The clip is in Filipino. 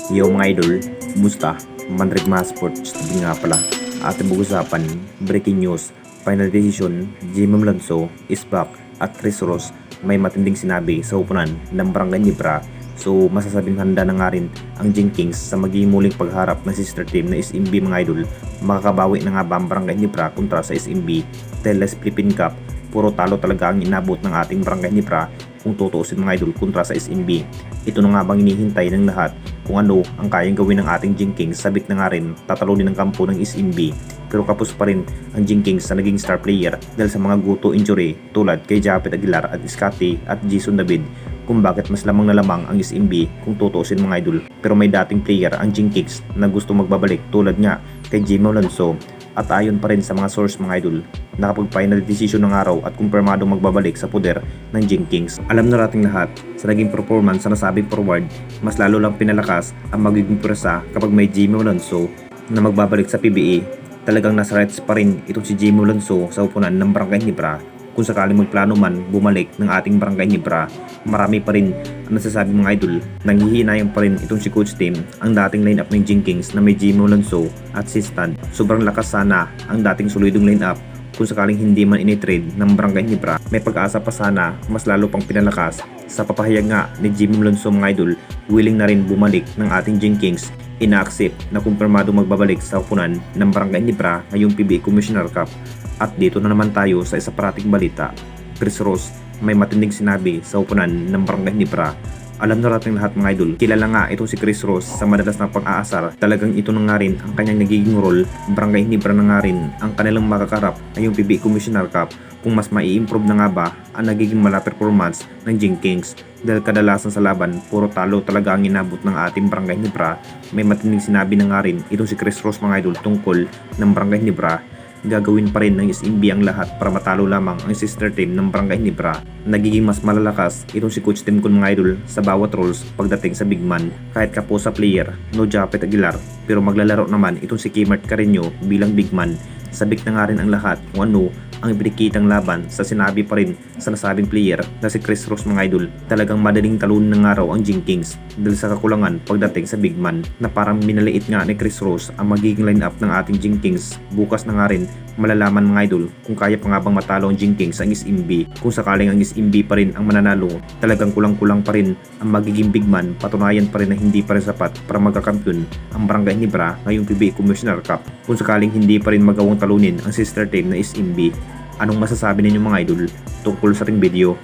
Yo mga idol, kumusta? Manreg mga sports, tabi nga pala. Ating pag-usapan, breaking news, final decision, Jimmy Alonso is back at Chris Ross may matinding sinabi sa upunan ng Barangay Nibra. So masasabing handa na nga rin ang Jenkins sa magiging muling pagharap ng sister team na SMB mga idol. Makakabawi na nga ba ang Barangay Nibra kontra sa SMB? Teles Philippine Cup, puro talo talaga ang inabot ng ating Barangay Nibra kung tutuusin mga idol kontra sa SMB. Ito na nga bang hinihintay ng lahat kung ano ang kayang gawin ng ating Jenkins. Sabik na nga rin tatalunin ng kampo ng SMB, pero kapos pa rin ang Jenkins sa naging star player dahil sa mga guto injury tulad kay Japet Aguilar at Scotty at Jason David, kung bakit mas lamang na lamang ang SMB kung tutuusin mga idol. Pero may dating player ang Jenkins na gusto magbabalik tulad nga kay Jimmy Alonso, at ayon pa rin sa mga source mga idol, nakapag-final decision ng araw at kumpirmado magbabalik sa poder ng Jenkins. Alam na nating lahat sa naging performance sa nasabing forward, mas lalo lang pinalakas ang magiging pwersa kapag may Jimmy Alonso na magbabalik sa PBA. Talagang nasa rights pa rin itong si Jimmy Alonso sa upunan ng Barangay Nibra. Kung sakaling magplano man bumalik ng ating Barangay Nibra, marami pa rin ang nasasabi mga idol. Nanghihinayang pa rin itong si Coach Tim ang dating lineup ng Jenkins na may Jimmy Alonso at si Stan. Sobrang lakas sana ang dating solidong lineup kung sakaling hindi man ini-trade ng Barangay Nibra. May pag-asa pa sana mas lalo pang pinalakas sa papahayag nga ni Jimmy Alonso mga idol. Willing na rin bumalik ng ating Jenkins. Ina-accept na kumpirmado magbabalik sa upunan ng Barangay Nibra ngayong PBA Commissioner Cup. At dito na naman tayo sa isa parating balita. Chris Ross may matinding sinabi sa upunan ng Barangay Nibra. Alam na natin lahat mga idol, kilala nga itong si Chris Ross sa madalas na pang-aasar. Talagang ito na nga rin ang kanyang nagiging role. Barangay Nibra na nga rin ang kanilang makakarap ngayong PBA Commissioner Cup. Kung mas mai-improve na nga ba ang nagiging mala performance ng Jenkins, dahil kadalasan sa laban puro talo talaga ang inabot ng ating Barangay Nibra. May matinding sinabi na nga rin itong si Chris Ross mga idol tungkol ng Barangay Nibra. Gagawin pa rin ng SMB ang lahat para matalo lamang ang sister team ng Barangay Nibra. Nagiging mas malalakas itong si Coach Tim Kun mga idol sa bawat roles pagdating sa big man. Kahit kapo sa player, no Japet Aguilar, pero maglalaro naman itong si Kimart Carreño bilang big man. Sabik na nga rin ang lahat kung ano ang ibinikitang laban sa sinabi pa rin sa nasabing player na si Chris Ross mga idol. Talagang madaling talunin ng araw ang Jenkins dahil sa kakulangan pagdating sa big man, na parang minaliit nga ni Chris Ross ang magiging lineup ng ating Jenkins. Bukas na nga rin malalaman mga idol kung kaya pa nga bang matalo ang Jenkins ang SMB. Kung sakaling ang SMB pa rin ang mananalo, talagang kulang-kulang pa rin ang magiging big man. Patunayan pa rin na hindi pa rin sapat para magkakampiyon ang Barangay Nibra ngayong PBA Commissioner Cup. Kung sakaling hindi pa rin magawang talunin ang sister team na SMB. Anong masasabi ninyo mga idol tungkol sa ating video?